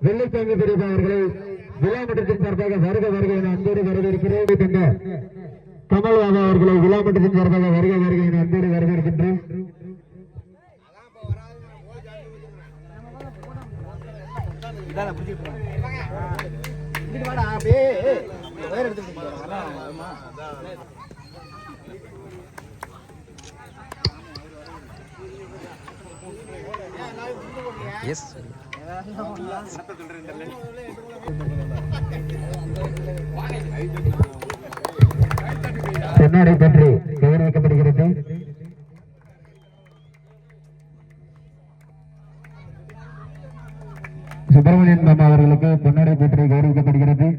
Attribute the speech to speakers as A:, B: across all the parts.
A: வெள்ளைச்சாமி பெரியப்பா அவர்களை விழாமட்டத்தின் சார்பாக வருக வருகை என அன்போடு வரவேற்கிறேன். கமல் பாபா அவர்களை விழாமட்டத்தின் சார்பாக வருக வருகை என அன்போடு வரவேற்கின்றேன். பொன்னாடை பற்றி கௌரவிக்கப்படுகிறது. சுப்பிரமணியன் மாமா அவர்களுக்கு பொன்னாடை பற்றி கௌரவிக்கப்படுகிறது.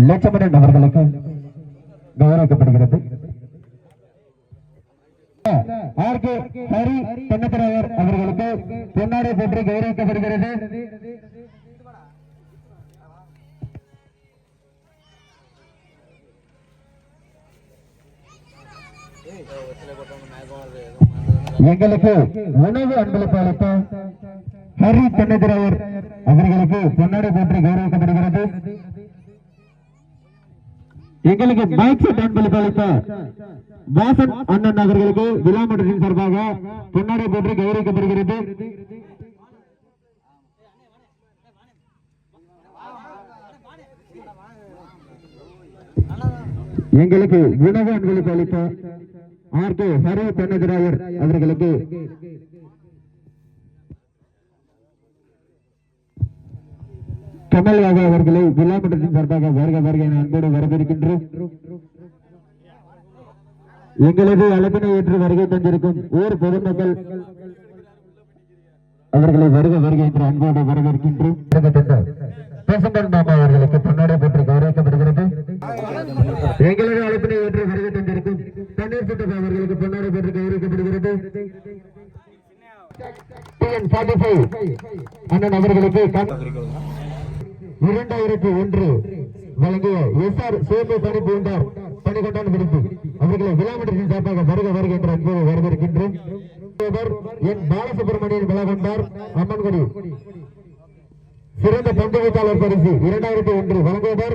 A: லட்சமணன் அவர்களுக்கு கௌரவிக்கப்படுகிறது. ஆர்.கே. ஹரி தென்னத்திராயர் அவர்களுக்கு பொன்னாடை போற்றி கௌரவிக்கப்படுகிறது. எங்களுக்கு உணவு அன்பளிப்பு அளித்த ஹரி தென்னத்திராயர் அவர்களுக்கு பொன்னாடை போற்றி கௌரவிக்கப்படுகிறது. எங்களுக்கு பைக் செட் அன்பளிப்பு அளித்த வாசன் அண்ணன் அவர்களுக்கு விழாமட்டத்தின் சார்பாக பொன்னாடை போற்றி கௌரவிக்கப்படுகிறது. எங்களுக்கு உணவு அன்பளிப்பு அளித்த ஆர்.கே. ஹரி தென்னத்திராயர் அவர்களுக்கு கமல் பாபா அவர்களை விழாமட்டத்தின் சார்பாக வருக வருக என அன்போடு வரவேற்கின்றோம். எங்களது அழைப்பினை ஏற்று வருகை தந்திருக்கும் ஊர் பொதுமக்கள் அவர்களை வருக வருக என்று அன்போடு வரவேற்கின்றோம். மாமா அவர்களுக்கு பொன்னாடை போற்றி கௌரவிக்கப்படுகிறது. எங்களது அழைப்பினை ஏற்று வருகை தந்திருக்கும் தண்ணீர் சித்தப்பா அவர்களுக்கு பொன்னாடை போற்றி கௌரவிக்கப்படுகிறது. அண்ணன் அவர்களுக்கு 2001 வழங்கிய எஸ்.ஆர். சேது பணி பூண்டார் பணிகொண்டான் விடுப்பு அவர்களை விழாமட்டத்தின் சார்பாக வருக வருக என்று அன்போடு வரவேற்கின்றோம். என் பாலசுப்ரமணியன் விழாகொண்டார் அம்மன்குடி சிறந்த பந்து வீச்சாளர் பரிசு 2001 வழங்குவவர்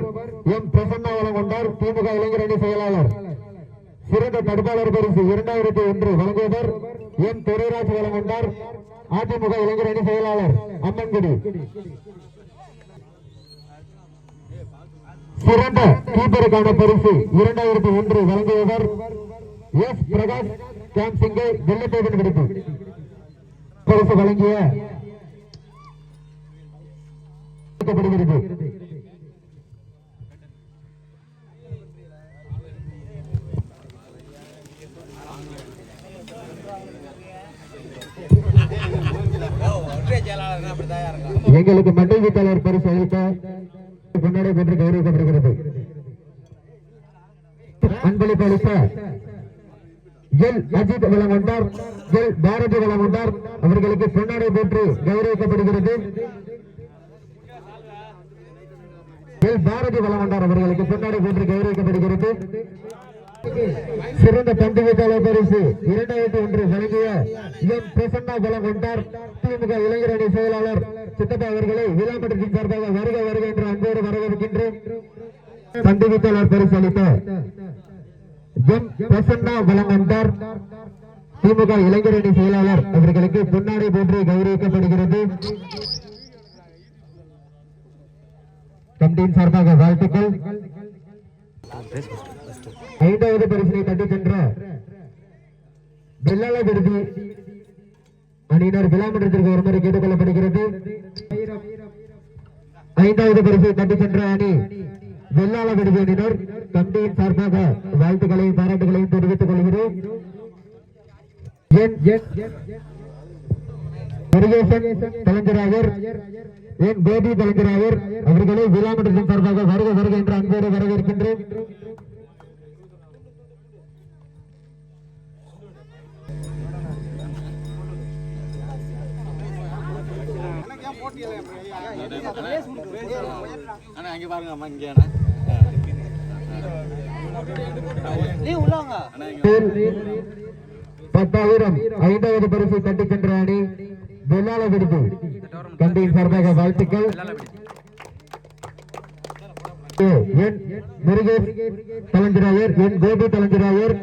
A: எம் பிரசன்னா வழங்கொண்டார் திமுக இளைஞர் அணி செயலாளர். சிறந்த தடுப்பாளர் பரிசு 2001 வழங்குவவர் எம் துரைராஜ் வழங்கொண்டார் அதிமுக இளைஞர் அணி செயலாளர் அம்மன்குடி. சிறந்த கீப்பருக்கான பரிசு 2001 வழங்குவவர் எஸ். பிரகாஷ் கேம் சிங்கை வெள்ளத்தேவன் விடுப்பு பரிசு வழங்கிய எங்களுக்கு மண்டை வீட்டாளர் பரிசு அளித்த பொன்னாடை போன்று கௌரவிக்கப்படுகிறது. அன்பளிப்பு அளித்த எல். அஜித் வழங்கொண்டார் எல். பாரதி வழங்கொண்டார் அவர்களுக்கு பொன்னாடை போன்று கௌரவிக்கப்படுகிறது. எல். பாரதி வழங்கொண்டார் அவர்களுக்கு பொன்னாடை போன்று கௌரவிக்கப்படுகிறது. சிறந்த பந்து வீச்சாளர் பரிசு 2001 வழங்கிய எம் பிரசன்னா வழங்கொண்டார் திமுக இளைஞர் அணி செயலாளர் சித்தப்பா அவர்களை விழாமட்டத்தின் சார்பாக வருக வருக என்று அன்போடு வரவேற்கின்றோம். பந்து வீச்சாளர் பரிசு அளித்த எம் பிரசன்னா வழங்கொண்டார் திமுக இளைஞர் அணி செயலாளர் அவர்களுக்கு பொன்னாடை போன்று கௌரவிக்கப்படுகிறது. கமிட்டியின் சார்பாக வாழ்த்துக்கள். 5வது பரிசினை தட்டி சென்ற வெள்ளாள விடுதி அணியினர் விழாமன்றத்திற்கு வருமாறு கேட்டுக் கொள்ளப்படுகிறது. 5வது பரிசை தட்டி சென்ற அணி வெள்ளாள விடுதி அணியினர் கமிட்டியின் சார்பாக வாழ்த்துக்களையும் பாராட்டுகளையும் தெரிவித்துக் கொள்கிறோம். முருகேசன் கலைஞராயர் என் கோபி கலைஞராயர் அவர்களை விழா மன்றத்தின் சார்பாக வருக வருக என்ற அன்போடு வரவேற்கின்றேன். பத்தாயிரம் ஐந்தாவது பரிசை தட்டி சென்ற அணி வெள்ளாள விடுதி கண்டியின் சார்பாக வாழ்த்துக்கள். என் முருகேஷ் கலைஞராயர் என் கோபி கலைஞராயர்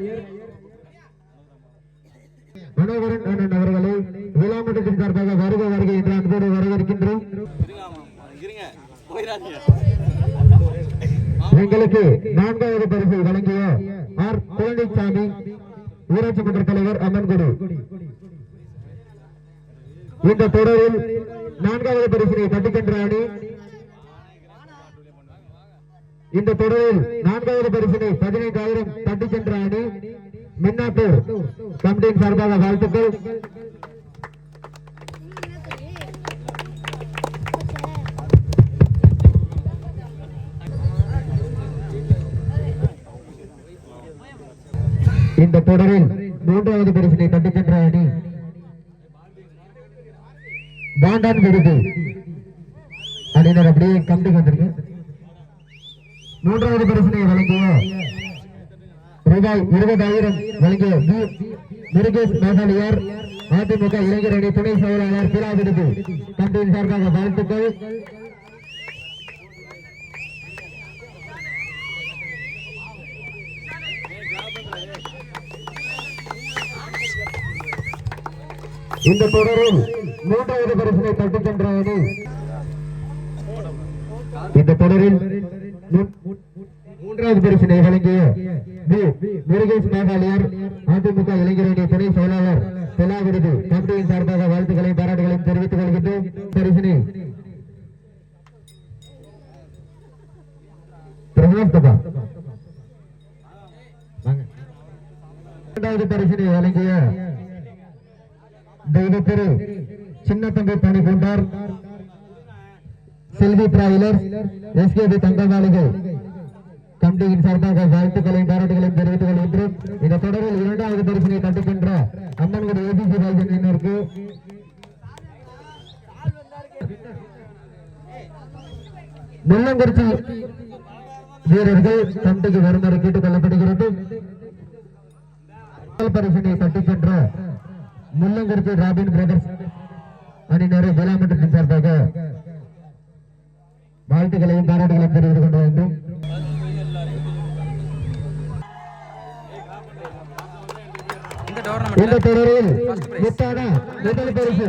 A: மனோகரன் அண்ணன் அவர்களை விழா மன்றத்தின் சார்பாக வருக வருகை என்ற அன்போடு வரவேற்கின்றோம். எங்களுக்கு நான்காவது பரிசை வழங்கிய ஆர் பழனிசாமி ஊராட்சி மன்ற தலைவர் அம்மன்குடி இந்த தொடரில் நான்காவது பரிசினை தட்டுகின்ற அணி இந்த தொடரில் நான்காவது பரிசினை 15,000 தட்டி சென்ற அணி மின்னாப்பூர் கமிட்டியின் சார்பாக வாழ்த்துக்கள். இந்த தொடரில் மூன்றாவது பரிசினை தட்டி சென்ற அணி பாண்டான் விருது அணியினர் அப்படியே கமிட்டி வந்திருக்கு. மூன்றாவது பரிசினை வழங்கிய ரூபாய் 20,000 வழங்கிய முருகேஷ் மேகாலியார் அதிமுக இளைஞர் அணி துணை செயலாளர் பிலா விருது கமிட்டியின் சார்பாக வாழ்த்துக்கள். இந்த தொடரில் மூன்றாவது பரிசினை தட்டி சென்ற அணி இந்த தொடரில் மூன்றாவது பரிசினை வழங்கிய முருகேஷ் மேகாலியார் அதிமுக இளைஞர் அணி துணை செயலாளர் பிலா விருது கமிட்டியின் சார்பாக வாழ்த்துக்களையும் பாராட்டுகளையும் தெரிவித்துக் கொள்கின்றோம். பரிசினை இரண்டாவது பரிசினை வழங்கிய தெய்வத்திரு சின்னத்தம்பி பணி கொண்டார் செல்வி டிராவலர் எஸ்கேபி தங்க மாளிகை கமிட்டியின் சார்பாக வாழ்த்துக்களையும் பாராட்டுகளையும் தெரிவித்துக் கொள்கின்றோம். இந்த தொடரில் இரண்டாவது பரிசினை தட்டுகின்ற அம்மன்குடி ஏபிசி ராஜனிற்கு முள்ளங்குறிச்சி வீரர்கள் கமிட்டிக்கு வருமாறு கேட்டுக் கொள்ளப்படுகிறது. பரிசினை தட்டி சென்ற முள்ளங்குறிச்சி ராபின் பிரதர்ஸ் அணியினர் விழா மன்றத்தின் சார்பாக வாழ்த்துக்களையும் பாராட்டுகளையும் தெரிவித்துக் கொண்டு வேண்டும். இந்த தொடரில் முத்தான முதல் பரிசு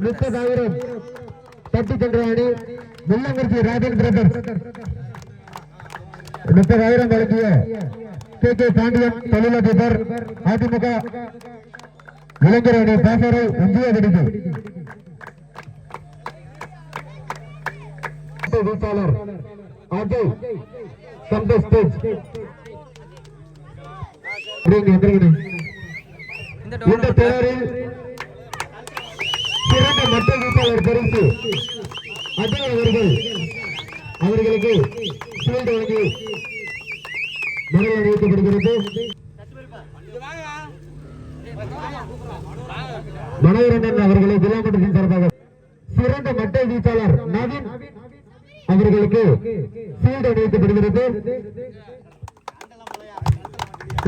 A: 30,000 தட்டி சென்ற அணி முள்ளங்குறிச்சி ராபின் பிரதர்ஸ் 30,000 வழங்கிய கே பாண்டியன் தொழிலதிபர் அதிமுக இளைஞர் அணி பாசறை இந்திய விடுதி வீச்சாளர் அஜய் சந்தோஷ் இந்த தொடரில் சிறந்த மற்ற வீச்சாளர் பரிசு அஜய் அவர்களுக்கு சீல்டு வழங்கி மனதில் அணிவிக்கப்படுகிறது. மனோரஞ்சன் அவர்களை விழா மன்றத்தின் சார்பாக சிறந்த மட்டை வீச்சாளர் நவீன் அவர்களுக்கு சீல்டு அணிவிக்கப்படுகிறது.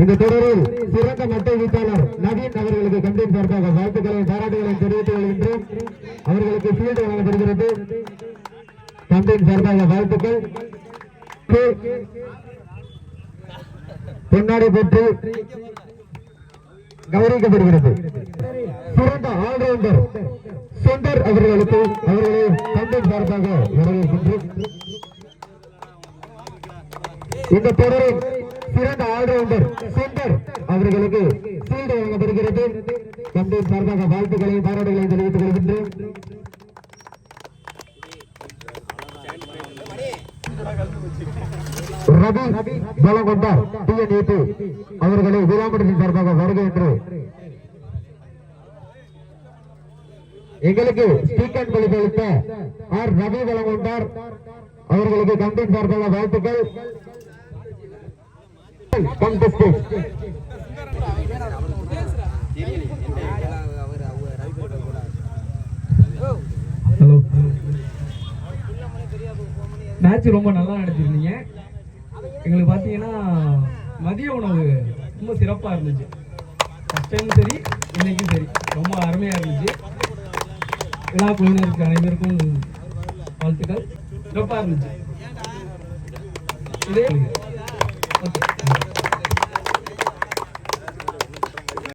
A: இந்த தொடரில் சிறந்த மட்டை வீச்சாளர் நவீன் அவர்களுக்கு கமிட்டியின் சார்பாக வாழ்த்துக்களையும் பாராட்டுகளையும் தெரிவித்துக் கொள்கின்றோம். அவர்களுக்கு சீல்டு வழங்கப்படுகிறது. கமிட்டியின் சார்பாக வாழ்த்துக்கள். பொன்னாடை பெற்று கௌரவிக்கப்படுகிறது. சிறந்த ஆல்ரவுண்டர் சுந்தர் அவர்களுக்கு அவர்களை கமிட்டியின் சார்பாக வரவேற்கின்றோம். இந்த தொடரில் சிறந்த ஆல்ரவுண்டர் சுந்தர் அவர்களுக்கு சீல்டு வழங்கப்படுகிறது. கமிட்டியின் சார்பாக வாழ்த்துக்களையும் பாராட்டுகளையும் தெரிவித்துக் கொள்கின்றோம். ரவி பலங்கொண்டார் டிஎன்ஏ அவர்களை விழா மன்றத்தின் சார்பாக வருகை என்று எங்களுக்கு ஸ்பீக்கர் பலிப்பளித்த ஆர் ரவி வழங்குகின்றார். அவர்களுக்கு கம்பெனி சார்பாக வாழ்த்துக்கள்.
B: ஹலோ, மேட்ச் ரொம்ப நல்லா நடத்திருந்தீங்க. எங்களுக்கு பார்த்தீங்கன்னா மதிய உணவு ரொம்ப சிறப்பாக இருந்துச்சு. ஃபஸ்ட் டைமும் சரி, இன்னைக்கும் சரி, ரொம்ப அருமையாக இருந்துச்சு. எல்லா குழுவினருக்கு அனைவருக்கும் வாழ்த்துக்கள். சிறப்பாக இருந்துச்சு. இதே ஓகே.